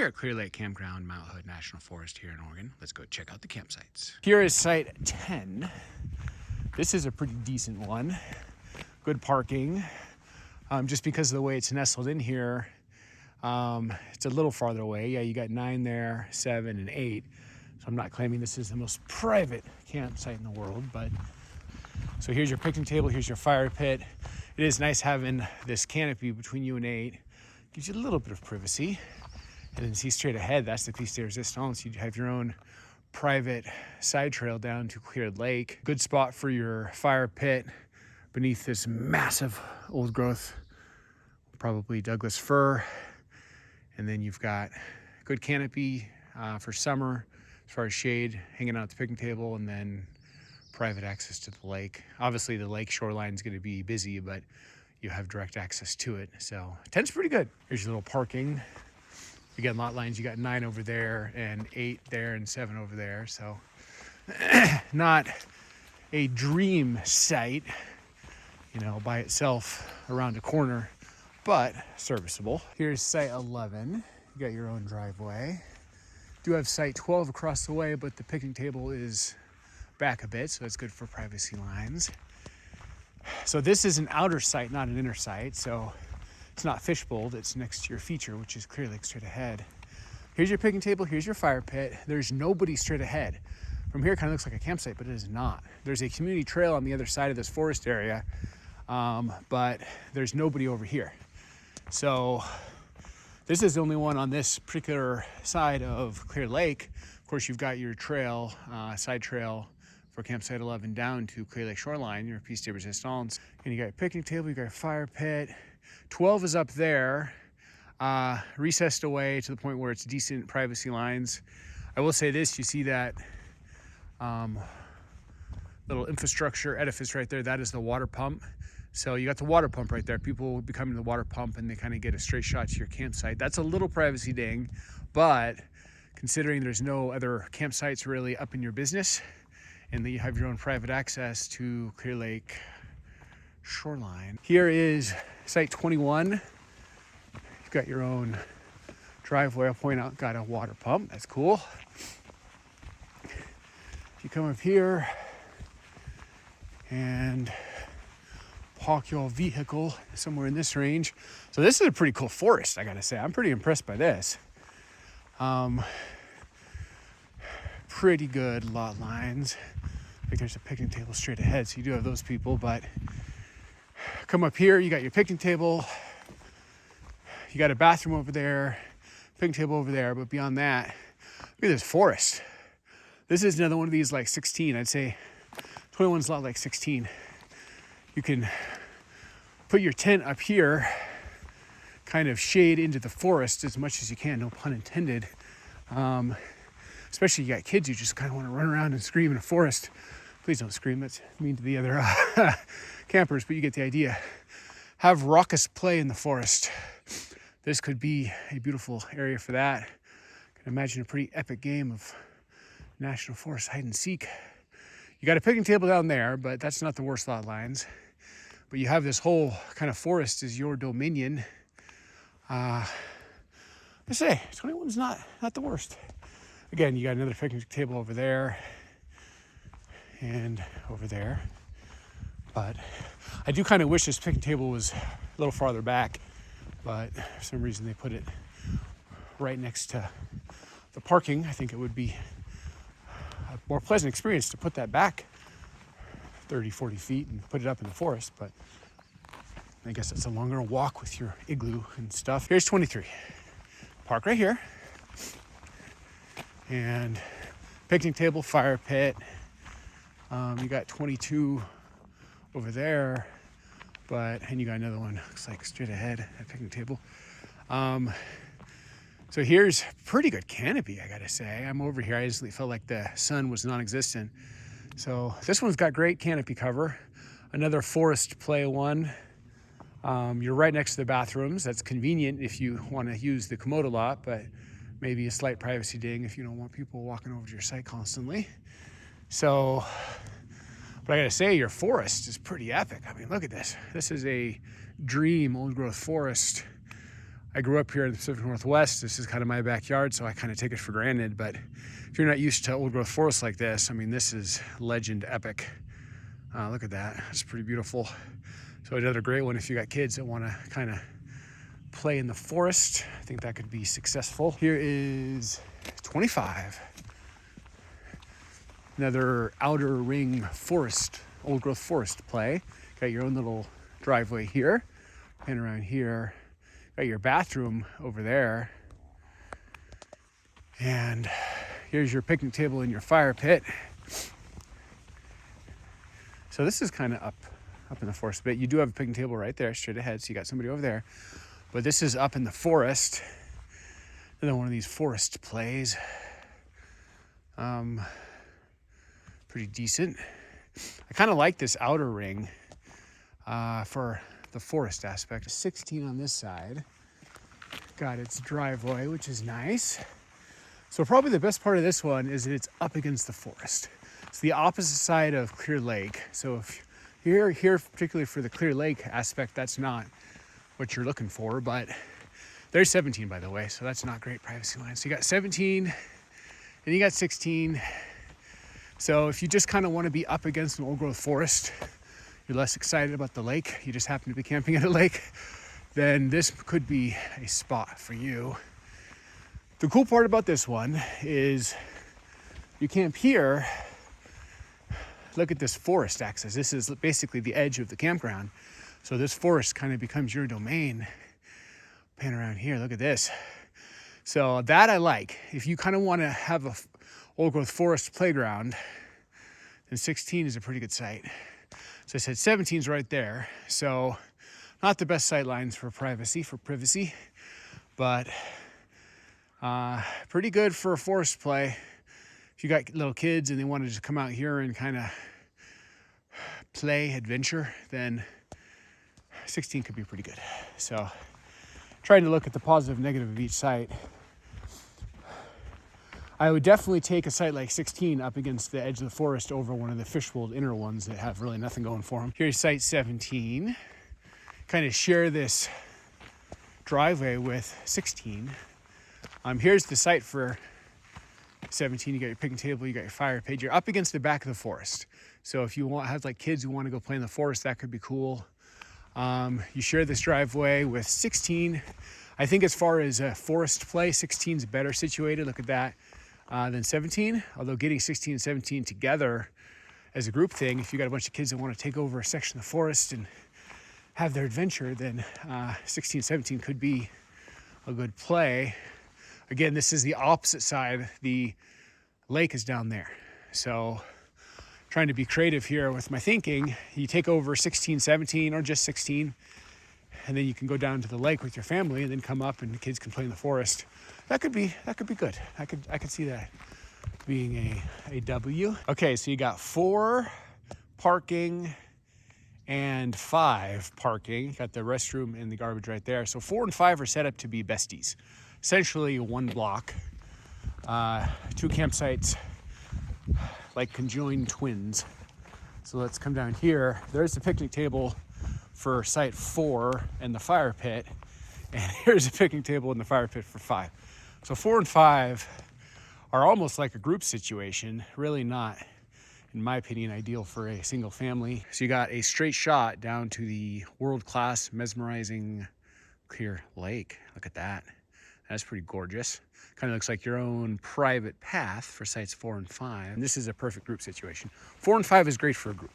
We're at Clear Lake Campground, Mount Hood National Forest here in Oregon. Let's go check out the campsites. Here is site 10. This is a pretty decent one. Good parking. Just because of the way it's nestled in here, it's a little farther away. Yeah, you got 9 there, 7 and 8. So I'm not claiming this is the most private campsite in the world, but so here's your picnic table, here's your fire pit. It is nice having this canopy between you and 8. Gives you a little bit of privacy. And then see straight ahead, that's the piece de resistance. You have your own private side trail down to Clear Lake. Good spot for your fire pit beneath this massive old growth, probably Douglas fir. And then you've got good canopy for summer as far as shade, hanging out at the picnic table, and then private access to the lake. Obviously the lake shoreline is going to be busy, but you have direct access to it. So 10's pretty good. Here's your little parking. You got lot lines, you got 9 over there and 8 there and 7 over there. So not a dream site, you know, by itself around a corner, but serviceable. Here's site 11. You got your own driveway. Do have site 12 across the way, but the picnic table is back a bit, so it's good for privacy lines. So this is an outer site, not an inner site. So it's not fishbowled, it's next to your feature, which is Clear Lake straight ahead. Here's your picnic table, here's your fire pit. There's nobody straight ahead. From here, it kind of looks like a campsite, but it is not. There's a community trail on the other side of this forest area, but there's nobody over here. So this is the only one on this particular side of Clear Lake. Of course, you've got your trail, side trail for campsite 11 down to Clear Lake Shoreline, your piece de resistance. And you got your picnic table, you got your fire pit. 12 is up there, recessed away to the point where it's decent privacy lines. I will say this, you see that little infrastructure edifice right there, that is the water pump. So you got the water pump right there. People will be coming to the water pump and they kind of get a straight shot to your campsite. That's a little privacy ding, but considering there's no other campsites really up in your business and that you have your own private access to Clear Lake Shoreline. Here is site 21. You've got your own driveway. I'll point out, got a water pump. That's cool. If you come up here and park your vehicle somewhere in this range. So this is a pretty cool forest, I gotta say. I'm pretty impressed by this. Pretty good lot lines. Like there's a picnic table straight ahead, so you do have those people, but come up here, you got your picnic table, you got a bathroom over there, picnic table over there, but beyond that, look at this forest. This is another one of these like 16, I'd say 21's a lot like 16. You can put your tent up here, kind of shade into the forest as much as you can, no pun intended. Especially you got kids who just kind of want to run around and scream in a forest. Please don't scream, that's mean to the other campers, but you get the idea. Have raucous play in the forest. This could be a beautiful area for that. I can imagine a pretty epic game of National Forest hide and seek. You got a picnic table down there, but that's not the worst lot lines. But you have this whole kind of forest as your dominion. I say, 21's not the worst. Again, you got another picnic table over there and over there. But I do kind of wish this picnic table was a little farther back, but for some reason they put it right next to the parking. I think it would be a more pleasant experience to put that back 30, 40 feet and put it up in the forest, but I guess it's a longer walk with your igloo and stuff. Here's 23. Park right here. And picnic table, fire pit. You got 22 over there, and you got another one, looks like straight ahead, that picnic table. So here's pretty good canopy, I gotta say. I'm over here, I just felt like the sun was non-existent. So this one's got great canopy cover. Another forest play one. You're right next to the bathrooms. That's convenient if you want to use the Komodo lot, but maybe a slight privacy ding if you don't want people walking over to your site constantly. So, but I gotta say, your forest is pretty epic. I mean, look at this. This is a dream old growth forest. I grew up here in the Pacific Northwest. This is kind of my backyard, so I kind of take it for granted. But if you're not used to old growth forests like this, I mean, this is legend epic. Look at that. It's pretty beautiful. So another great one if you got kids that want to kind of play in the forest. I think that could be successful. Here is 25. Another outer ring forest, old growth forest play. Got your own little driveway here. And around here, got your bathroom over there. And here's your picnic table and your fire pit. So this is kind of up in the forest a bit. You do have a picnic table right there, straight ahead. So you got somebody over there. But this is up in the forest. Another one of these forest plays. Pretty decent. I kind of like this outer ring for the forest aspect. 16 on this side. Got its driveway, which is nice. So probably the best part of this one is that it's up against the forest. It's the opposite side of Clear Lake. So if you're here particularly for the Clear Lake aspect, that's not what you're looking for, but there's 17 by the way, so that's not great privacy line. So you got 17 and you got 16. So if you just kind of want to be up against an old growth forest, you're less excited about the lake, you just happen to be camping at a lake, then this could be a spot for you. The cool part about this one is you camp here. Look at this forest access. This is basically the edge of the campground. So this forest kind of becomes your domain. Pan around here, look at this. So that I like. If you kind of want to have a old growth forest playground, then 16 is a pretty good site. So I said 17 is right there. So not the best sight lines for privacy, but pretty good for a forest play. If you got little kids and they want to just come out here and kind of play adventure, then 16 could be pretty good. So trying to look at the positive and negative of each site. I would definitely take a site like 16 up against the edge of the forest over one of the fishbowl inner ones that have really nothing going for them. Here's site 17. Kind of share this driveway with 16. Here's the site for 17. You got your picnic table, you got your fire pit. You're up against the back of the forest. So if you have like kids who want to go play in the forest, that could be cool. You share this driveway with 16. I think as far as a forest play, 16 is better situated. Look at that. Than 17. Although getting 16 and 17 together as a group thing, if you got a bunch of kids that want to take over a section of the forest and have their adventure, then 16, 17 could be a good play. Again, this is the opposite side. The lake is down there. So trying to be creative here with my thinking, you take over 16, 17, or just 16, and then you can go down to the lake with your family and then come up and the kids can play in the forest. That could be good. I could see that being a W. Okay, so you got 4 parking and 5 parking. Got the restroom and the garbage right there. So 4 and 5 are set up to be besties. Essentially one block, 2 campsites like conjoined twins. So let's come down here. There's the picnic table for site 4 and the fire pit. And here's a picnic table and the fire pit for 5. So 4 and 5 are almost like a group situation, really not, in my opinion, ideal for a single family. So you got a straight shot down to the world-class, mesmerizing Clear Lake. Look at that. That's pretty gorgeous. Kind of looks like your own private path for sites 4 and 5. And this is a perfect group situation. 4 and 5 is great for a group.